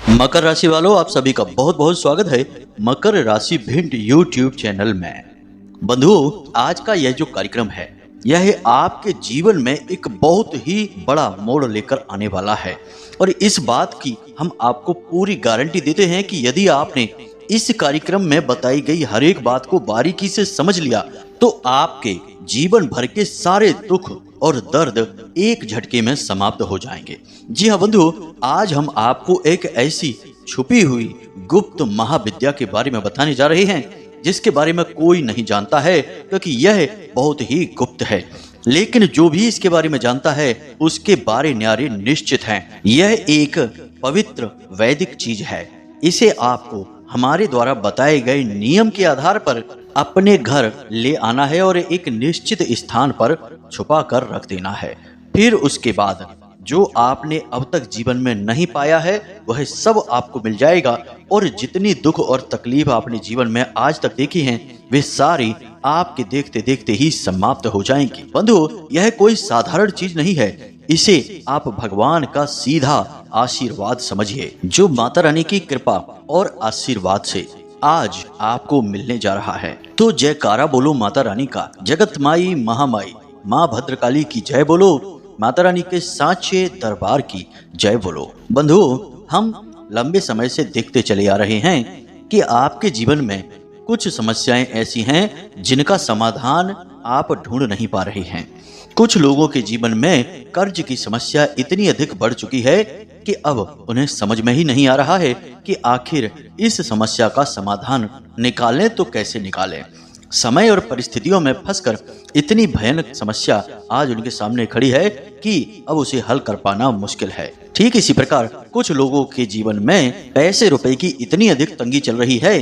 मकर राशि वालों, आप सभी का बहुत बहुत स्वागत है मकर राशि भिंड यूट्यूब चैनल में। बंधुओं, आज का यह जो कार्यक्रम है यह आपके जीवन में एक बहुत ही बड़ा मोड़ लेकर आने वाला है और इस बात की हम आपको पूरी गारंटी देते हैं कि यदि आपने इस कार्यक्रम में बताई गई हर एक बात को बारीकी से समझ लिया तो आपके जीवन भर के सारे दुख और दर्द एक झटके में समाप्त हो जाएंगे। जी हाँ बंधु, आज हम आपको एक ऐसी छुपी हुई गुप्त महाविद्या के बारे में बताने जा रहे हैं जिसके बारे में कोई नहीं जानता है, क्योंकि यह बहुत ही गुप्त है। लेकिन जो भी इसके बारे में जानता है उसके बारे न्यारे निश्चित हैं। यह एक पवित्र वैदिक चीज है। इसे आपको हमारे द्वारा बताए गए नियम के आधार पर अपने घर ले आना है और एक निश्चित स्थान पर छुपा कर रख देना है। फिर उसके बाद जो आपने अब तक जीवन में नहीं पाया है वह सब आपको मिल जाएगा और जितनी दुख और तकलीफ आपने जीवन में आज तक देखी हैं वे सारी आपके देखते देखते ही समाप्त हो जाएंगी। बंधु, यह कोई साधारण चीज नहीं है। इसे आप भगवान का सीधा आशीर्वाद समझिए जो माता रानी की कृपा और आशीर्वाद से आज आपको मिलने जा रहा है। तो जयकारा बोलो माता रानी का। जगत माई महामाई माँ भद्रकाली की जय बोलो। माता रानी के सांचे दरबार की जय बोलो। बंधु, हम लंबे समय से देखते चले आ रहे हैं कि आपके जीवन में कुछ समस्याएं ऐसी हैं जिनका समाधान आप ढूंढ नहीं पा रहे हैं। कुछ लोगों के जीवन में कर्ज की समस्या इतनी अधिक बढ़ चुकी है कि अब उन्हें समझ में ही नहीं आ रहा है कि आखिर इस समस्या का समाधान निकालें तो कैसे निकालें। समय और परिस्थितियों में फंसकर इतनी भयानक समस्या आज उनके सामने खड़ी है कि अब उसे हल कर पाना मुश्किल है। ठीक इसी प्रकार कुछ लोगों के जीवन में पैसे रुपए की इतनी अधिक तंगी चल रही है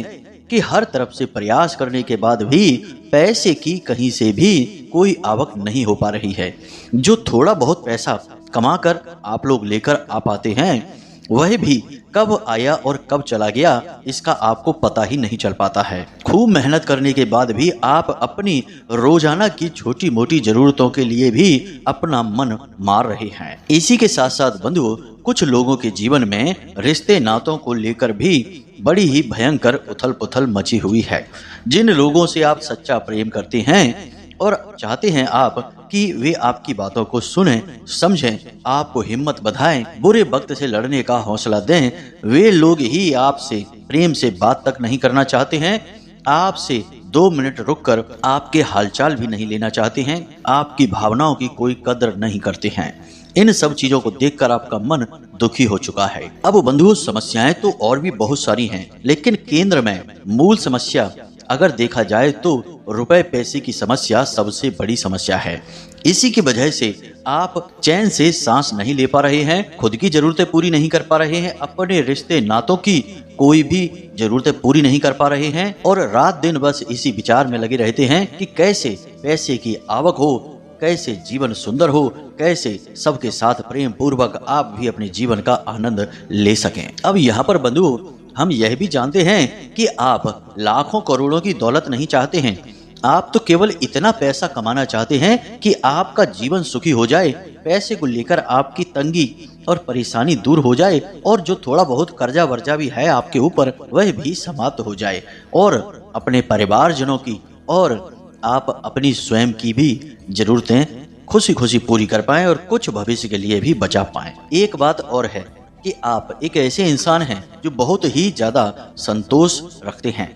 कि हर तरफ से प्रयास करने के बाद भी पैसे की कहीं से भी कोई आवक नहीं हो पा रही है। जो थोड़ा बहुत पैसा कमाकर आप लोग लेकर आ पाते हैं वह भी कब आया और कब चला गया इसका आपको पता ही नहीं चल पाता है। खूब मेहनत करने के बाद भी आप अपनी रोजाना की छोटी मोटी जरूरतों के लिए भी अपना मन मार रहे हैं। इसी के साथ साथ बंधु, कुछ लोगों के जीवन में रिश्ते नातों को लेकर भी बड़ी ही भयंकर उथल पुथल मची हुई है। जिन लोगों से आप सच्चा प्रेम करते हैं और चाहते हैं आप कि वे आपकी बातों को सुनें, समझें, आपको हिम्मत बधाएं, बुरे वक्त से लड़ने का हौसला दें, वे लोग ही आपसे प्रेम से बात तक नहीं करना चाहते हैं। आपसे 2 मिनट रुककर आपके हालचाल भी नहीं लेना चाहते हैं। आपकी भावनाओं की कोई कदर नहीं करते हैं। इन सब चीजों को देखकर आपका मन दुखी हो चुका है। अब बंधुओं, समस्याएं तो और भी बहुत सारी हैं, लेकिन केंद्र में मूल समस्या अगर देखा जाए तो रुपए पैसे की समस्या सबसे बड़ी समस्या है। इसी की वजह से आप चैन से सांस नहीं ले पा रहे हैं, खुद की जरूरतें पूरी नहीं कर पा रहे हैं, अपने रिश्ते नातों की कोई भी जरूरतें पूरी नहीं कर पा रहे हैं और रात दिन बस इसी विचार में लगे रहते हैं कि कैसे पैसे की आवक हो, कैसे जीवन सुंदर हो, कैसे सबके साथ प्रेम पूर्वक आप भी अपने जीवन का आनंद ले सकें। अब यहाँ पर बंधु, हम यह भी जानते हैं कि आप लाखों करोड़ों की दौलत नहीं चाहते हैं। आप तो केवल इतना पैसा कमाना चाहते हैं कि आपका जीवन सुखी हो जाए, पैसे को लेकर आपकी तंगी और परेशानी दूर हो जाए और जो थोड़ा बहुत कर्जा वर्जा भी है आपके ऊपर वह भी समाप्त हो जाए और अपने परिवारजनों की और आप अपनी स्वयं की भी जरूरतें खुशी खुशी पूरी कर पाएं और कुछ भविष्य के लिए भी बचा पाएं। एक बात और है कि आप एक ऐसे इंसान हैं जो बहुत ही ज्यादा संतोष रखते हैं।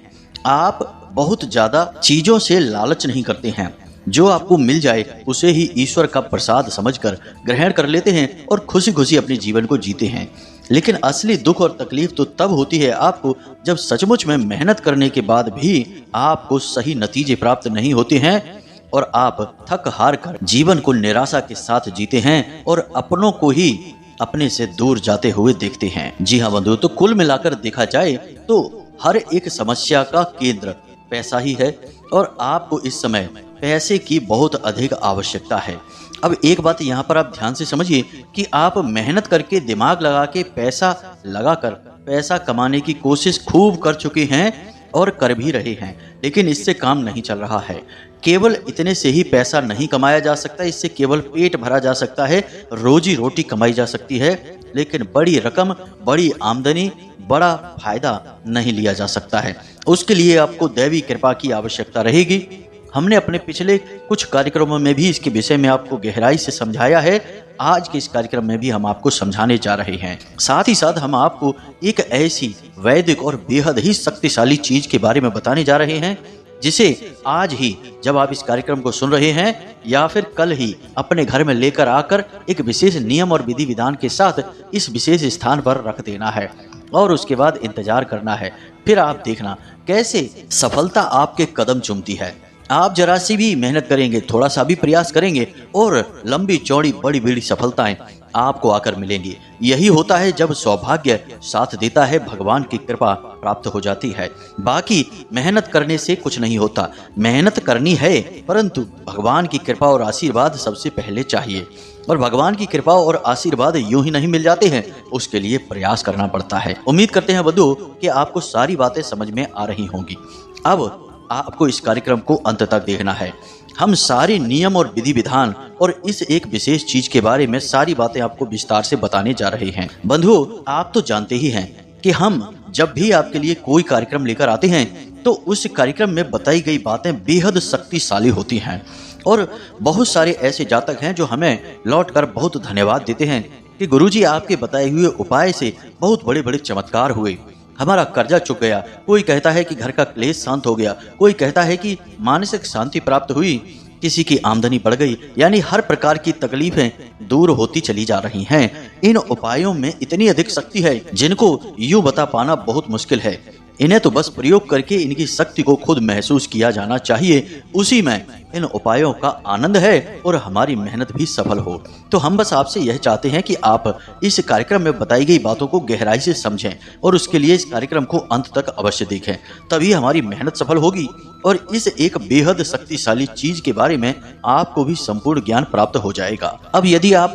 आप बहुत ज्यादा चीजों से लालच नहीं करते हैं। जो आपको मिल जाए उसे ही ईश्वर का प्रसाद समझकर ग्रहण कर लेते हैं और खुशी खुशी अपने जीवन को जीते हैं। लेकिन असली दुख और तकलीफ तो तब होती है आपको जब सचमुच में मेहनत करने के बाद भी आपको सही नतीजे प्राप्त नहीं होते हैं और आप थक हार कर जीवन को निराशा के साथ जीते हैं और अपनों को ही अपने से दूर जाते हुए देखते हैं। जी हाँ बंधु, तो कुल मिलाकर देखा जाए तो हर एक समस्या का केंद्र पैसा ही है और आपको इस समय पैसे की बहुत अधिक आवश्यकता है। अब एक बात यहाँ पर आप ध्यान से समझिए कि आप मेहनत करके दिमाग लगा के पैसा लगाकर पैसा कमाने की कोशिश खूब कर चुके हैं और कर भी रहे हैं, लेकिन इससे काम नहीं चल रहा है। केवल इतने से ही पैसा नहीं कमाया जा सकता, इससे केवल पेट भरा जा सकता है, रोजी रोटी कमाई जा सकती है, लेकिन बड़ी रकम, बड़ी आमदनी, बड़ा फायदा नहीं लिया जा सकता है। उसके लिए आपको दैवी कृपा की आवश्यकता रहेगी। हमने अपने पिछले कुछ कार्यक्रमों में भी इसके विषय में आपको गहराई से समझाया है। आज के इस कार्यक्रम में भी हम आपको समझाने जा रहे हैं। साथ ही साथ हम आपको एक ऐसी वैदिक और बेहद ही शक्तिशाली चीज के बारे में बताने जा रहे हैं, जिसे आज ही जब आप इस कार्यक्रम को सुन रहे हैं या फिर कल ही अपने घर में लेकर आकर एक विशेष नियम और विधि विधान के साथ इस विशेष स्थान पर रख देना है और उसके बाद इंतजार करना है। फिर आप देखना कैसे सफलता आपके कदम चूमती है। आप जरा सी भी मेहनत करेंगे, थोड़ा सा भी प्रयास करेंगे और लंबी चौड़ी बड़ी बड़ी सफलताएं आपको आकर मिलेंगी। यही होता है जब सौभाग्य साथ देता है, भगवान की कृपा प्राप्त हो जाती है। बाकी मेहनत करने से कुछ नहीं होता, मेहनत करनी है, परंतु भगवान की कृपा और आशीर्वाद सबसे पहले चाहिए। और भगवान की कृपा और आशीर्वाद यूं ही नहीं मिल जाते हैं, उसके लिए प्रयास करना पड़ता है। उम्मीद करते हैं बंधुओं कि आपको सारी बातें समझ में आ रही होंगी। अब आपको इस कार्यक्रम को अंत तक देखना है। हम सारे नियम और विधि विधान और इस एक विशेष चीज के बारे में सारी बातें आपको विस्तार से बताने जा रहे हैं। बंधुओं, आप तो जानते ही हैं कि हम जब भी आपके लिए कोई कार्यक्रम लेकर आते हैं तो उस कार्यक्रम में बताई गई बातें बेहद शक्तिशाली होती हैं और बहुत सारे ऐसे जातक हैं जो हमें लौटकर बहुत धन्यवाद देते हैं कि गुरुजी, आपके बताए हुए उपाय से बहुत बड़े बड़े चमत्कार हुए, हमारा कर्जा चुक गया। कोई कहता है कि घर का क्लेश शांत हो गया, कोई कहता है कि मानसिक शांति प्राप्त हुई, किसी की आमदनी बढ़ गई। यानी हर प्रकार की तकलीफें दूर होती चली जा रही हैं। इन उपायों में इतनी अधिक शक्ति है जिनको यूं बता पाना बहुत मुश्किल है। इन्हें तो बस प्रयोग करके इनकी शक्ति को खुद महसूस किया जाना चाहिए। उसी में इन उपायों का आनंद है और हमारी मेहनत भी सफल हो। तो हम बस आपसे यह चाहते हैं कि आप इस कार्यक्रम में बताई गई बातों को गहराई से समझें और उसके लिए इस कार्यक्रम को अंत तक अवश्य देखें, तभी हमारी मेहनत सफल होगी और इस एक बेहद शक्तिशाली चीज के बारे में आपको भी संपूर्ण ज्ञान प्राप्त हो जाएगा। अब यदि आप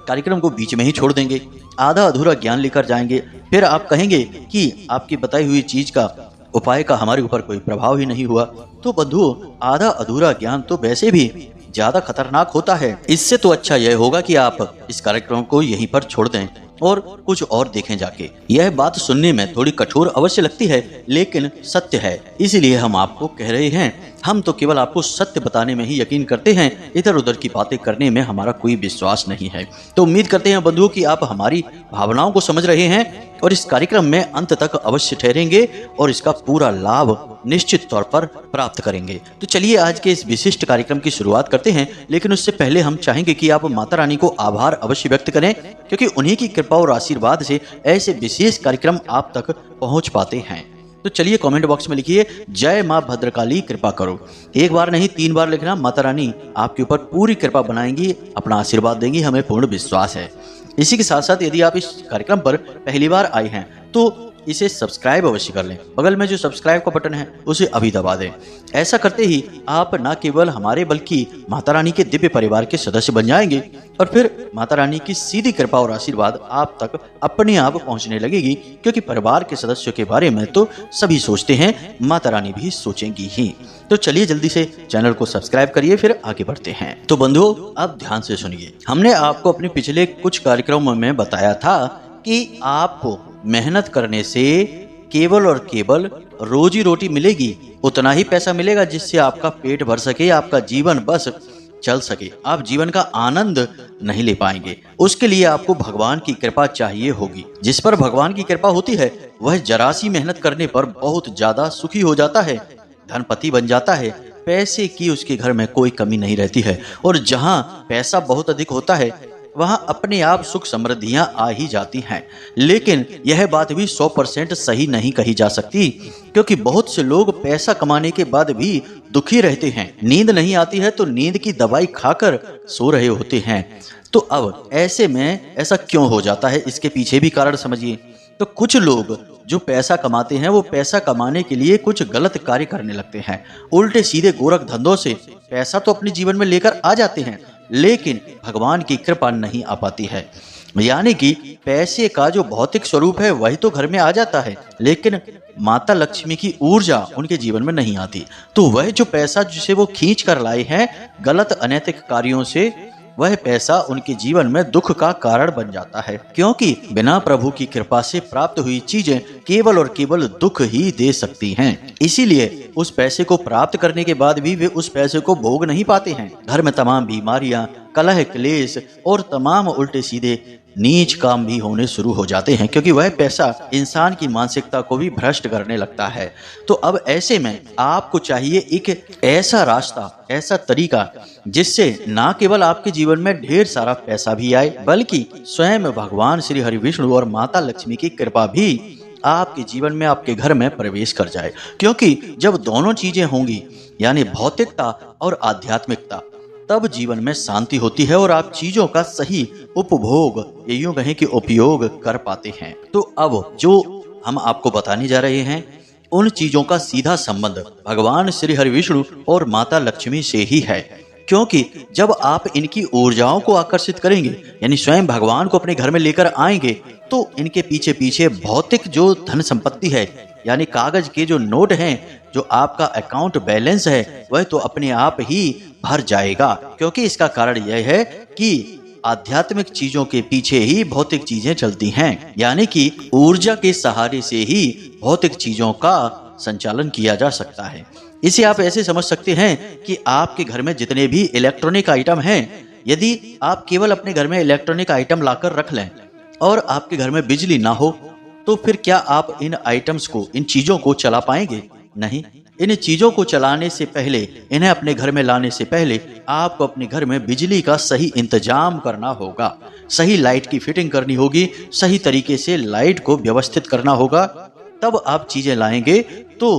कार्यक्रम को बीच में ही छोड़ देंगे, आधा अधूरा ज्ञान लेकर जाएंगे, फिर आप कहेंगे कि आपकी बताई हुई चीज का, उपाय का हमारे ऊपर कोई प्रभाव ही नहीं हुआ, तो बंधुओं, आधा अधूरा ज्ञान तो वैसे भी ज्यादा खतरनाक होता है। इससे तो अच्छा यह होगा कि आप इस कार्यक्रम को यहीं पर छोड़ दें और कुछ और देखें जाके। यह बात सुनने में थोड़ी कठोर अवश्य लगती है, लेकिन सत्य है, इसीलिए हम आपको कह रहे हैं। हम तो केवल आपको सत्य बताने में ही यकीन करते हैं, इधर उधर की बातें करने में हमारा कोई विश्वास नहीं है। तो उम्मीद करते हैं बंधुओं कि आप हमारी भावनाओं को समझ रहे हैं और इस कार्यक्रम में अंत तक अवश्य ठहरेंगे और इसका पूरा लाभ निश्चित तौर पर प्राप्त करेंगे। तो चलिए आज के इस विशिष्ट कार्यक्रम की शुरुआत करते हैं, लेकिन उससे पहले हम चाहेंगे कि आप माता रानी को आभार अवश्य व्यक्त करें, क्योंकि उन्हीं की कृपा और आशीर्वाद से ऐसे विशेष कार्यक्रम आप तक पहुंच पाते हैं। तो चलिए कमेंट बॉक्स में लिखिए, जय माँ भद्रकाली कृपा करो। एक बार नहीं 3 बार लिखना। माता रानी आपके ऊपर पूरी कृपा बनाएंगी, अपना आशीर्वाद देंगी, हमें पूर्ण विश्वास है। इसी के साथ साथ यदि आप इस कार्यक्रम पर पहली बार आए हैं तो इसे सब्सक्राइब अवश्य कर लें। बगल में जो सब्सक्राइब का बटन है उसे अभी दबा दें। ऐसा करते ही आप न केवल हमारे बल्कि माता रानी के दिव्य परिवार के सदस्य बन जाएंगे और फिर माता रानी की सीधी कृपा और आशीर्वाद आप तक अपने आप पहुंचने लगेगी, क्योंकि परिवार के सदस्यों के बारे में तो सभी सोचते हैं, माता रानी भी सोचेंगी ही। तो चलिए जल्दी से चैनल को सब्सक्राइब करिए, फिर आगे बढ़ते हैं। तो बंधुओं, अब ध्यान से सुनिए। हमने आपको अपने पिछले कुछ कार्यक्रमों में बताया था कि आपको मेहनत करने से केवल और केवल रोजी रोटी मिलेगी, उतना ही पैसा मिलेगा जिससे आपका पेट भर सके, आपका जीवन बस चल सके। आप जीवन का आनंद नहीं ले पाएंगे। उसके लिए आपको भगवान की कृपा चाहिए होगी। जिस पर भगवान की कृपा होती है वह जरा सी मेहनत करने पर बहुत ज्यादा सुखी हो जाता है, धनपति बन जाता है। पैसे की उसके घर में कोई कमी नहीं रहती है और जहाँ पैसा बहुत अधिक होता है वहां अपने आप सुख समृद्धियां आ ही जाती हैं। लेकिन यह बात भी 100% सही नहीं कही जा सकती, क्योंकि बहुत से लोग पैसा कमाने के बाद भी दुखी रहते हैं। नींद नहीं आती है तो नींद की दवाई खाकर सो रहे होते हैं। तो अब ऐसे में ऐसा क्यों हो जाता है, इसके पीछे भी कारण समझिए। तो कुछ लोग जो पैसा कमाते हैं वो पैसा कमाने के लिए कुछ गलत कार्य करने लगते हैं। उल्टे सीधे गोरख धंधों से पैसा तो अपने जीवन में लेकर आ जाते हैं, लेकिन भगवान की कृपा नहीं आ पाती है। यानी कि पैसे का जो भौतिक स्वरूप है वही तो घर में आ जाता है, लेकिन माता लक्ष्मी की ऊर्जा उनके जीवन में नहीं आती। तो वह जो पैसा जिसे वो खींच कर लाए हैं गलत अनैतिक कार्यों से, वह पैसा उनके जीवन में दुख का कारण बन जाता है, क्योंकि बिना प्रभु की कृपा से प्राप्त हुई चीजें केवल और केवल दुख ही दे सकती हैं। इसीलिए उस पैसे को प्राप्त करने के बाद भी वे उस पैसे को भोग नहीं पाते हैं। घर में तमाम बीमारियां, कलह, क्लेश और तमाम उल्टे सीधे नीच काम भी होने शुरू हो जाते हैं, क्योंकि वह पैसा इंसान की मानसिकता को भी भ्रष्ट करने लगता है। तो अब ऐसे में आपको चाहिए एक ऐसा रास्ता, ऐसा तरीका जिससे ना केवल आपके जीवन में ढेर सारा पैसा भी आए, बल्कि स्वयं भगवान श्री हरि विष्णु और माता लक्ष्मी की कृपा भी आपके जीवन में, आपके घर में प्रवेश कर जाए। क्योंकि जब दोनों चीजें होंगी, यानी भौतिकता और आध्यात्मिकता, तब जीवन में शांति होती है और आप चीजों का सही उपभोग, ये यूं कहें कि उपयोग कर पाते हैं। तो अब जो हम आपको बताने जा रहे हैं उन चीजों का सीधा संबंध भगवान श्री हरि विष्णु और माता लक्ष्मी से ही है, क्योंकि जब आप इनकी ऊर्जाओं को आकर्षित करेंगे, यानी स्वयं भगवान को अपने घर में लेकर आएंगे, तो इनके पीछे पीछे भौतिक जो धन संपत्ति है, यानी कागज के जो नोट हैं, जो आपका अकाउंट बैलेंस है, वह तो अपने आप ही भर जाएगा। क्योंकि इसका कारण यह है कि आध्यात्मिक चीजों के पीछे ही भौतिक चीजें चलती हैं, यानी कि ऊर्जा के सहारे से ही भौतिक चीजों का संचालन किया जा सकता है। इसे आप ऐसे समझ सकते हैं कि आपके घर में जितने भी इलेक्ट्रॉनिक आइटम हैं, यदि आप केवल अपने घर में इलेक्ट्रॉनिक आइटम लाकर रख लें और आपके घर में बिजली ना हो, तो फिर क्या आप इन आइटम्स को, इन चीजों को चला पाएंगे? नहीं। इन चीजों को चलाने से पहले, इन्हें अपने घर में लाने से पहले आपको अपने घर में बिजली का सही इंतजाम करना होगा, सही लाइट की फिटिंग करनी होगी, सही तरीके से लाइट को व्यवस्थित करना होगा। तब आप चीजें लाएंगे तो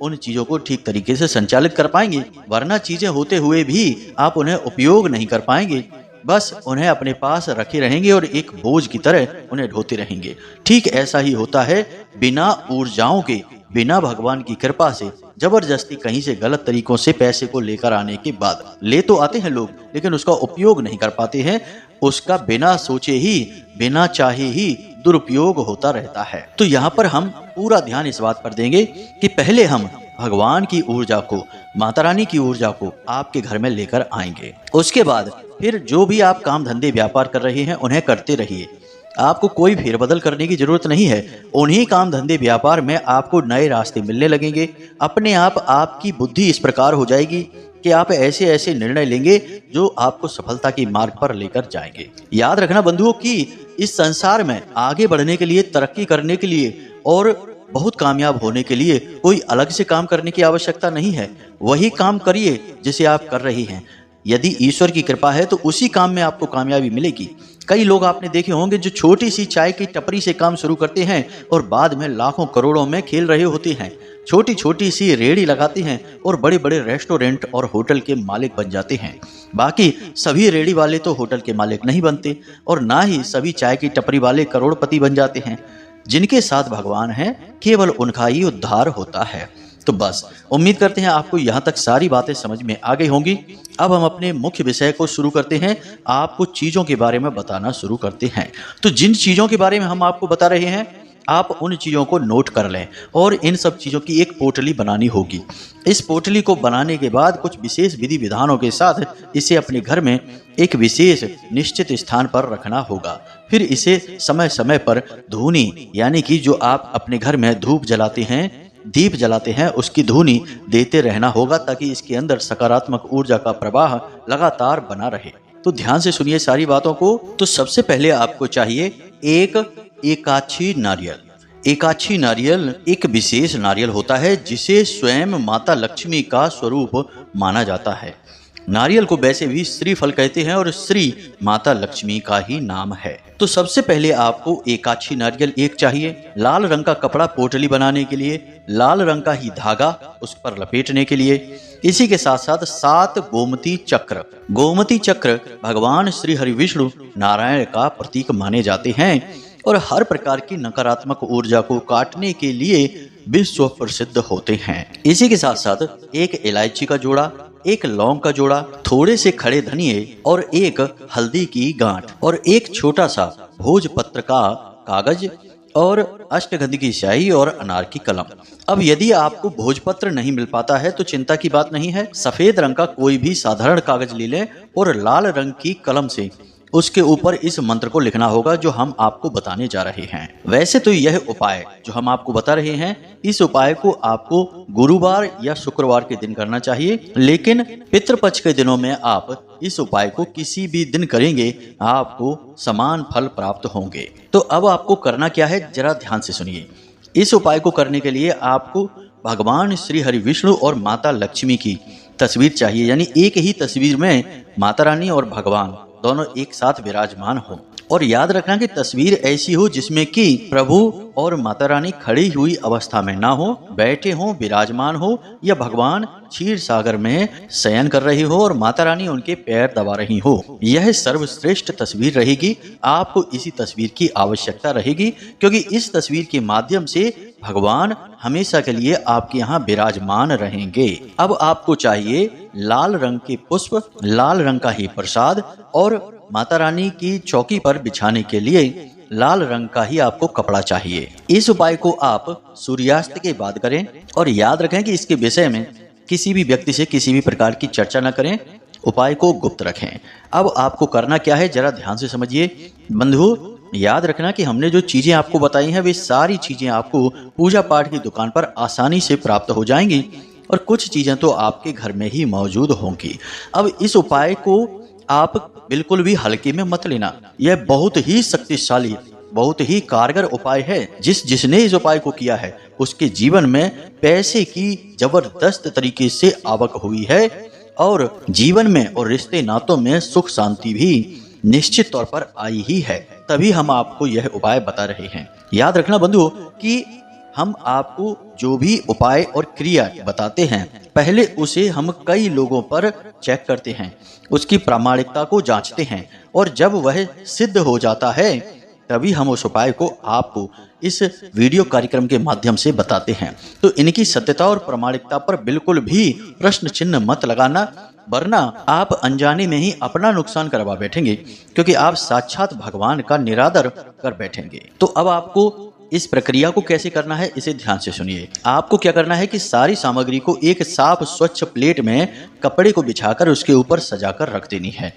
उन चीजों को ठीक तरीके से संचालित कर पाएंगे, वरना चीजें होते हुए भी आप उन्हें उपयोग नहीं कर पाएंगे, बस उन्हें अपने पास रखे रहेंगे और एक बोझ की तरह उन्हें ढोते रहेंगे। ठीक ऐसा ही होता है बिना ऊर्जाओं के, बिना भगवान की कृपा से जबरदस्ती कहीं से गलत तरीकों से पैसे को लेकर आने के बाद, ले तो आते हैं लोग लेकिन उसका उपयोग नहीं कर पाते हैं, उसका बिना सोचे ही, बिना चाहे ही दुरुपयोग होता रहता है। तो यहाँ पर हम पूरा ध्यान इस बात पर देंगे कि पहले हम भगवान की ऊर्जा को, माता रानी की ऊर्जा को आपके घर में लेकर आएंगे। उसके बाद फिर जो भी आप काम धंधे व्यापार कर रहे हैं उन्हें करते रहिए, आपको कोई फेरबदल करने की जरूरत नहीं है। उन्हीं काम धंधे व्यापार में आपको नए रास्ते मिलने लगेंगे। अपने आप आपकी बुद्धि इस प्रकार हो जाएगी कि आप ऐसे ऐसे निर्णय लेंगे जो आपको सफलता के मार्ग पर लेकर जाएंगे। याद रखना बंधुओं कि इस संसार में आगे बढ़ने के लिए, तरक्की करने के लिए और बहुत कामयाब होने के लिए कोई अलग से काम करने की आवश्यकता नहीं है। वही काम करिए जिसे आप कर रही हैं। यदि ईश्वर की कृपा है तो उसी काम में आपको कामयाबी मिलेगी। कई लोग आपने देखे होंगे जो छोटी सी चाय की टपरी से काम शुरू करते हैं और बाद में लाखों करोड़ों में खेल रहे होते हैं। छोटी छोटी सी रेहड़ी लगाते हैं और बड़े बड़े रेस्टोरेंट और होटल के मालिक बन जाते हैं। बाकी सभी रेहड़ी वाले तो होटल के मालिक नहीं बनते और ना ही सभी चाय की टपरी वाले करोड़पति बन जाते हैं। जिनके साथ भगवान है केवल उनका ही उद्धार होता है। तो बस उम्मीद करते हैं आपको यहाँ तक सारी बातें समझ में आ गई होंगी। अब हम अपने मुख्य विषय को शुरू करते हैं, आपको चीज़ों के बारे में बताना शुरू करते हैं। तो जिन चीज़ों के बारे में हम आपको बता रहे हैं, आप उन चीज़ों को नोट कर लें और इन सब चीज़ों की एक पोटली बनानी होगी। इस पोटली को बनाने के बाद कुछ विशेष विधि विधानों के साथ इसे अपने घर में एक विशेष निश्चित स्थान पर रखना होगा। फिर इसे समय समय पर धूनी, यानी कि जो आप अपने घर में धूप जलाते हैं, दीप जलाते हैं, उसकी धूनी देते रहना होगा ताकि इसके अंदर सकारात्मक ऊर्जा का प्रवाह लगातार बना रहे। तो ध्यान से सुनिए सारी बातों को। तो सबसे पहले आपको चाहिए एक एकाछी नारियल। एकाछी नारियल एक विशेष नारियल होता है जिसे स्वयं माता लक्ष्मी का स्वरूप माना जाता है। नारियल को वैसे भी श्रीफल कहते हैं और श्री माता लक्ष्मी का ही नाम है। तो सबसे पहले आपको एकाछी नारियल एक चाहिए। लाल रंग का कपड़ा पोटली बनाने के लिए, लाल रंग का ही धागा उस पर लपेटने के लिए। इसी के साथ साथ 7 गोमती चक्र। गोमती चक्र भगवान श्री हरि विष्णु नारायण का प्रतीक माने जाते हैं और हर प्रकार की नकारात्मक ऊर्जा को काटने के लिए विश्व प्रसिद्ध होते हैं। इसी के साथ साथ एक इलायची का जोड़ा, एक लौंग का जोड़ा, थोड़े से खड़े धनिये और एक हल्दी की गांठ और एक छोटा सा भोजपत्र का कागज और अष्टगंध की स्याही और अनार की कलम। अब यदि आपको भोजपत्र नहीं मिल पाता है तो चिंता की बात नहीं है, सफेद रंग का कोई भी साधारण कागज ले लें और लाल रंग की कलम से उसके ऊपर इस मंत्र को लिखना होगा जो हम आपको बताने जा रहे हैं। वैसे तो यह उपाय जो हम आपको बता रहे हैं, इस उपाय को आपको गुरुवार या शुक्रवार के दिन करना चाहिए, लेकिन पितृपक्ष के दिनों में आप इस उपाय को किसी भी दिन करेंगे आपको समान फल प्राप्त होंगे। तो अब आपको करना क्या है, जरा ध्यान से सुनिए। इस उपाय को करने के लिए आपको भगवान श्री हरि विष्णु और माता लक्ष्मी की तस्वीर चाहिए, यानी एक ही तस्वीर में माता रानी और भगवान दोनों एक साथ विराजमान हो। और याद रखना कि तस्वीर ऐसी हो जिसमें कि प्रभु और माता रानी खड़ी हुई अवस्था में ना हो, बैठे हो, विराजमान हो, या भगवान क्षीर सागर में शयन कर रही हो और माता रानी उनके पैर दबा रही हो। यह सर्वश्रेष्ठ तस्वीर रहेगी। आपको इसी तस्वीर की आवश्यकता रहेगी क्योंकि इस तस्वीर के माध्यम से भगवान हमेशा के लिए आपके यहाँ विराजमान रहेंगे। अब आपको चाहिए लाल रंग के पुष्प, लाल रंग का ही प्रसाद और माता रानी की चौकी पर बिछाने के लिए लाल रंग का ही आपको कपड़ा चाहिए। इस उपाय को आप सूर्यास्त के बाद करें और याद रखें कि इसके विषय में किसी भी व्यक्ति से किसी भी प्रकार की चर्चा न करें, उपाय को गुप्त रखें। अब आपको करना क्या है, जरा ध्यान से समझिए। बंधु, याद रखना कि हमने जो चीजें आपको बताई हैं वे सारी चीजें आपको पूजा पाठ की दुकान पर आसानी से प्राप्त हो जाएंगी और कुछ चीजें तो आपके घर में ही मौजूद होंगी। अब इस उपाय को आप बिल्कुल भी हल्के में मत लेना। यह बहुत ही शक्तिशाली, बहुत ही कारगर उपाय है। जिसने इस उपाय को किया है उसके जीवन में पैसे की जबरदस्त तरीके से आवक हुई है और जीवन में और रिश्ते नातों में सुख शांति भी निश्चित तौर पर आई ही है। तभी हम आपको यह उपाय बता रहे हैं। याद रखना बंधुओं कि हम आपको जो भी उपाय और क्रिया बताते हैं पहले उसे हम कई लोगों पर चेक करते हैं, उसकी प्रामाणिकता को जांचते हैं और जब वह सिद्ध हो जाता है तभी हम उस उपाय को आपको इस वीडियो कार्यक्रम के माध्यम से बताते हैं। तो इनकी सत्यता और प्रामाणिकता पर बिल्कुल भी प्रश्न चिन्ह मत लगाना, वरना आप अनजाने में ही अपना नुकसान करवा बैठेंगे क्योंकि आप साक्षात भगवान का निरादर कर बैठेंगे। तो अब आपको इस प्रक्रिया को कैसे करना है इसे ध्यान से सुनिए। आपको क्या करना है कि सारी सामग्री को एक साफ स्वच्छ प्लेट में कपड़े को बिछाकर उसके ऊपर सजाकर रख देनी है।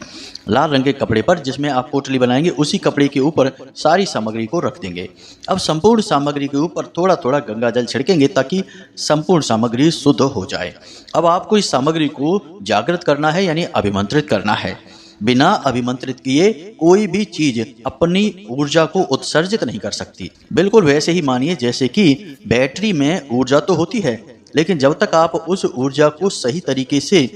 लाल रंग के कपड़े पर जिसमें आप पोटली बनाएंगे उसी कपड़े के ऊपर सारी सामग्री को रख देंगे। अब संपूर्ण सामग्री के ऊपर थोड़ा थोड़ा गंगा जल छिड़केंगे ताकि संपूर्ण सामग्री शुद्ध हो जाए। अब आपको इस सामग्री को जागृत करना है, यानी अभिमंत्रित करना है। बिना अभिमंत्रित किए कोई भी चीज अपनी ऊर्जा को उत्सर्जित नहीं कर सकती। बिल्कुल वैसे ही मानिए जैसे कि बैटरी में ऊर्जा तो होती है, लेकिन जब तक आप उस ऊर्जा को सही तरीके से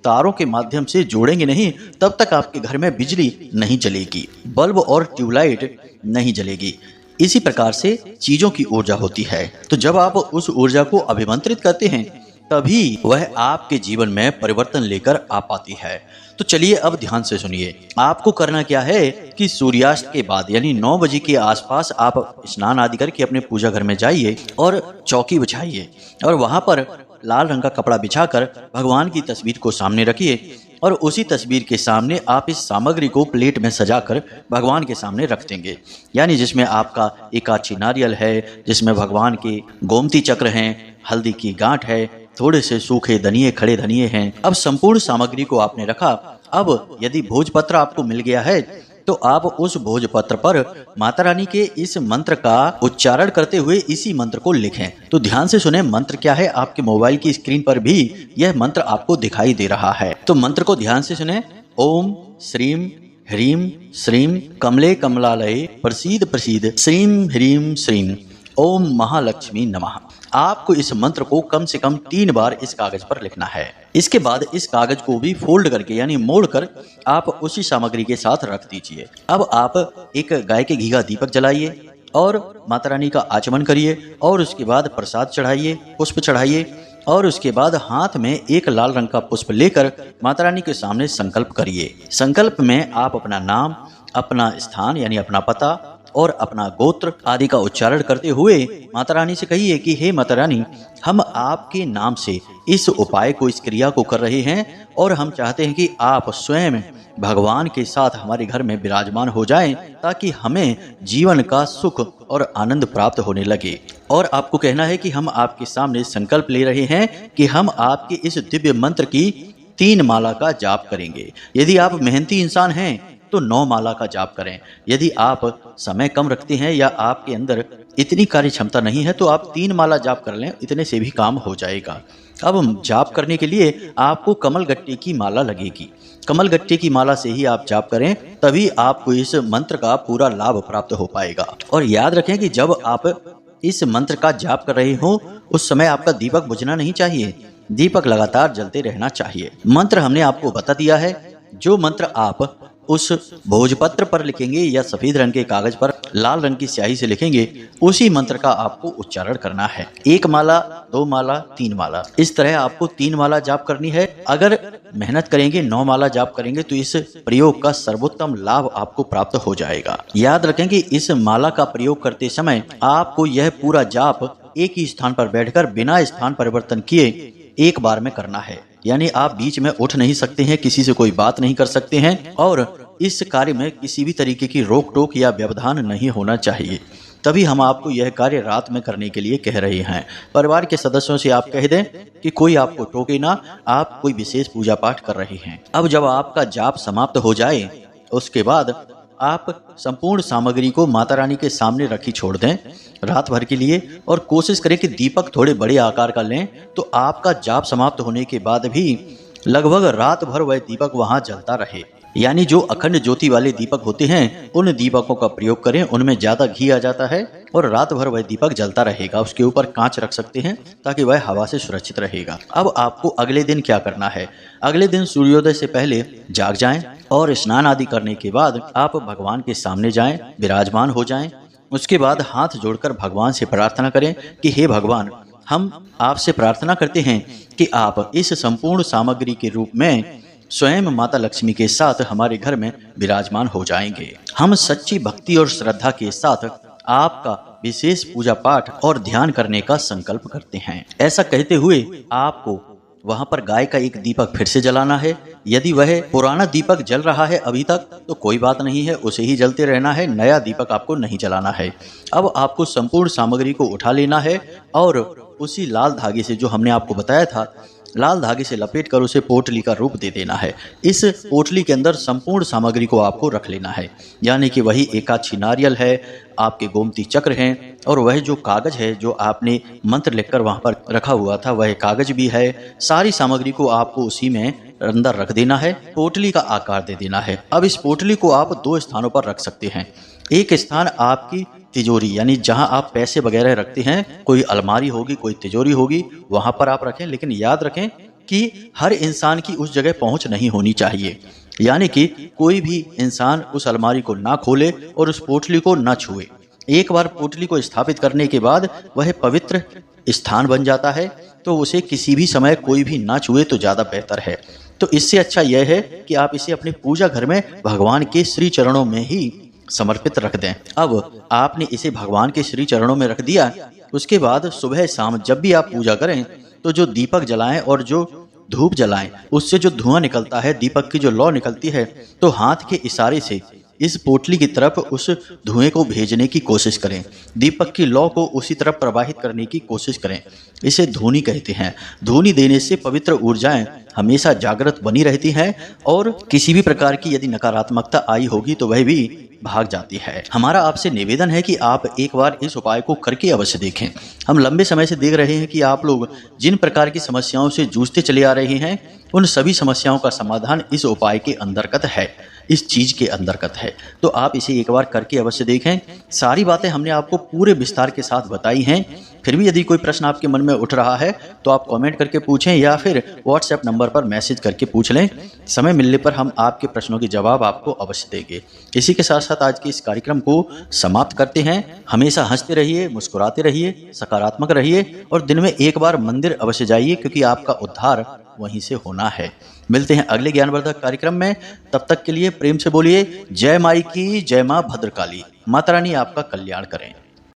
तारों के माध्यम से जोड़ेंगे नहीं तब तक आपके घर में बिजली नहीं जलेगी, बल्ब और ट्यूबलाइट नहीं जलेगी। इसी प्रकार से चीजों की ऊर्जा होती है। तो जब आप उस ऊर्जा को अभिमंत्रित करते हैं तभी वह आपके जीवन में परिवर्तन लेकर आ पाती है। तो चलिए अब ध्यान से सुनिए। आपको करना क्या है कि सूर्यास्त के बाद यानी 9 बजे के आसपास आप स्नान आदि करके अपने पूजा घर में जाइए और चौकी बिछाइए और वहां पर लाल रंग का कपड़ा बिछाकर भगवान की तस्वीर को सामने रखिए और उसी तस्वीर के सामने आप इस सामग्री को प्लेट में सजाकर भगवान के सामने रख देंगे। यानी जिसमें आपका एकाची नारियल है, जिसमें भगवान के गोमती चक्र हैं, हल्दी की गांठ है, थोड़े से सूखे धनिये, खड़े धनिये हैं। अब संपूर्ण सामग्री को आपने रखा। अब यदि भोजपत्र आपको मिल गया है तो आप उस भोजपत्र पर माता रानी के इस मंत्र का उच्चारण करते हुए इसी मंत्र को लिखें। तो ध्यान से सुने मंत्र क्या है। आपके मोबाइल की स्क्रीन पर भी यह मंत्र आपको दिखाई दे रहा है। तो मंत्र को ध्यान से सुने। ओम श्रीम ह्रीम श्रीम कमले कमलालये प्रसीद प्रसीद श्रीम ह्रीम श्रीम ओम महालक्ष्मी नमः। आपको इस मंत्र को कम से कम 3 बार इस कागज पर लिखना है। इसके बाद इस कागज को भी फोल्ड करके यानी मोड़कर आप उसी सामग्री के साथ रख दीजिए। अब आप एक गाय के घी का दीपक जलाइए और माता रानी का आचमन करिए और उसके बाद प्रसाद चढ़ाइए, पुष्प चढ़ाइए और उसके बाद हाथ में एक लाल रंग का पुष्प लेकर माता रानी के सामने संकल्प करिए। संकल्प में आप अपना नाम, अपना स्थान यानी अपना पता और अपना गोत्र आदि का उच्चारण करते हुए माता रानी से कहिए कि हे माता रानी, हम आपके नाम से इस उपाय को, इस क्रिया को कर रहे हैं और हम चाहते हैं कि आप स्वयं भगवान के साथ हमारे घर में विराजमान हो जाएं, ताकि हमें जीवन का सुख और आनंद प्राप्त होने लगे। और आपको कहना है कि हम आपके सामने संकल्प ले रहे हैं कि हम आपके इस दिव्य मंत्र की 3 माला का जाप करेंगे। यदि आप मेहनती इंसान हैं तो 9 माला का जाप करें। यदि आप समय कम रखते हैं या आपके अंदर इतनी कार्य क्षमता नहीं है तो आप 3 माला जाप कर लें, इतने से भी काम हो जाएगा। अब जाप करने के लिए आपको कमल गट्टे की माला लगेगी। कमल गट्टे की माला से ही आप जाप करें, तभी आपको इस मंत्र का पूरा लाभ प्राप्त हो पाएगा। और याद रखें कि जब आप इस मंत्र का जाप कर रहे हो उस समय आपका दीपक बुझना नहीं चाहिए, दीपक लगातार जलते रहना चाहिए। मंत्र हमने आपको बता दिया है। जो मंत्र आप उस भोजपत्र पर लिखेंगे या सफेद रंग के कागज पर लाल रंग की स्याही से लिखेंगे, उसी मंत्र का आपको उच्चारण करना है। 1 माला, 2 माला, 3 माला, इस तरह आपको 3 माला जाप करनी है। अगर मेहनत करेंगे, 9 माला जाप करेंगे तो इस प्रयोग का सर्वोत्तम लाभ आपको प्राप्त हो जाएगा। याद रखें कि इस माला का प्रयोग करते समय आपको यह पूरा जाप एक ही स्थान पर बैठकर बिना स्थान परिवर्तन किए एक बार में करना है। यानी आप बीच में उठ नहीं सकते हैं, किसी से कोई बात नहीं कर सकते हैं और इस कार्य में किसी भी तरीके की रोक टोक या व्यवधान नहीं होना चाहिए। तभी हम आपको यह कार्य रात में करने के लिए कह रहे हैं। परिवार के सदस्यों से आप कह दें कि कोई आपको टोके ना, आप कोई विशेष पूजा पाठ कर रहे हैं। अब जब आपका जाप समाप्त हो जाए उसके बाद आप संपूर्ण सामग्री को माता रानी के सामने रखी छोड़ दें रात भर के लिए, और कोशिश करें कि दीपक थोड़े बड़े आकार का लें, तो आपका जाप समाप्त होने के बाद भी लगभग रात भर वह दीपक वहां जलता रहे। यानी जो अखंड ज्योति वाले दीपक होते हैं उन दीपकों का प्रयोग करें, उनमें ज्यादा घी आ जाता है और रात भर वह दीपक जलता रहेगा। उसके ऊपर कांच रख सकते हैं ताकि वह हवा से सुरक्षित रहेगा। अब आपको अगले दिन क्या करना है? अगले दिन सूर्योदय से पहले जाग जाएं और स्नान आदि करने के बाद आप भगवान के सामने जाएं, विराजमान हो जाएं। उसके बाद हाथ जोड़कर भगवान से प्रार्थना करें कि हे भगवान, हम आपसे प्रार्थना करते हैं कि आप इस संपूर्ण सामग्री के रूप में स्वयं माता लक्ष्मी के साथ हमारे घर में विराजमान हो जाएंगे। हम सच्ची भक्ति और श्रद्धा के साथ आपका विशेष पूजा पाठ और ध्यान करने का संकल्प करते हैं। ऐसा कहते हुए आपको वहां पर गाय का एक दीपक फिर से जलाना है। यदि वह पुराना दीपक जल रहा है अभी तक तो कोई बात नहीं है, उसे ही जलते रहना है, नया दीपक आपको नहीं जलाना है। अब आपको संपूर्ण सामग्री को उठा लेना है और उसी लाल धागे से, जो हमने आपको बताया था, लाल धागे से लपेट कर उसे पोटली का रूप दे देना है। इस पोटली के अंदर संपूर्ण सामग्री को आपको रख लेना है, यानी कि वही एकाक्षी नारियल है, आपके गोमती चक्र हैं, और वह जो कागज है जो आपने मंत्र लिखकर वहां पर रखा हुआ था वह कागज भी है। सारी सामग्री को आपको उसी में अंदर रख देना है, पोटली का आकार दे देना है। अब इस पोटली को आप 2 स्थानों पर रख सकते हैं। एक स्थान आपकी तिजोरी, यानी जहां आप पैसे वगैरह रखते हैं, कोई अलमारी होगी, कोई तिजोरी होगी, वहां पर आप रखें। लेकिन याद रखें कि हर इंसान की उस जगह पहुंच नहीं होनी चाहिए, यानी कि कोई भी इंसान उस अलमारी को ना खोले और उस पोटली को ना छुए। एक बार पोटली को स्थापित करने के बाद वह पवित्र स्थान बन जाता है, तो उसे किसी भी समय कोई भी ना छुए तो ज्यादा बेहतर है। तो इससे अच्छा यह है कि आप इसे अपने पूजा घर में भगवान के श्री चरणों में ही समर्पित रख दें। अब आपने इसे भगवान के श्री चरणों में रख दिया। उसके बाद सुबह शाम जब भी आप पूजा करें तो जो दीपक जलाएं और जो धूप जलाएं, उससे जो धुआं निकलता है, दीपक की जो लौ निकलती है, तो हाथ के इशारे से इस पोटली की तरफ उस धुएं को भेजने की कोशिश करें। दीपक की लौ को उसी तरफ प्रवाहित करने की कोशिश करें। इसे धूनी कहते हैं। धूनी देने से पवित्र ऊर्जाएं हमेशा जागृत बनी रहती हैं और किसी भी प्रकार की यदि नकारात्मकता आई होगी तो वह भी भाग जाती है। हमारा आपसे निवेदन है कि आप एक बार इस उपाय को करके अवश्य देखें। हम लंबे समय से देख रहे हैं कि आप लोग जिन प्रकार की समस्याओं से जूझते चले आ रहे हैं, उन सभी समस्याओं का समाधान इस उपाय के अंतर्गत है, इस चीज के अंतर्गत है। तो आप इसे एक बार करके अवश्य देखें। सारी बातें हमने आपको पूरे विस्तार के साथ बताई हैं। फिर भी यदि कोई प्रश्न आपके मन में उठ रहा है तो आप कमेंट करके पूछें या फिर व्हाट्सएप नंबर पर मैसेज करके पूछ लें। समय मिलने पर हम आपके प्रश्नों के जवाब आपको अवश्य देंगे। इसी के साथ साथ आज के इस कार्यक्रम को समाप्त करते हैं। हमेशा हंसते रहिए, मुस्कुराते रहिए, सकारात्मक रहिए और दिन में एक बार मंदिर अवश्य जाइए, क्योंकि आपका उद्धार वहीं से होना है। मिलते हैं अगले ज्ञानवर्धक कार्यक्रम में, तब तक के लिए प्रेम से बोलिए जय माई की, जय माँ भद्रकाली। माता रानी आपका कल्याण करें।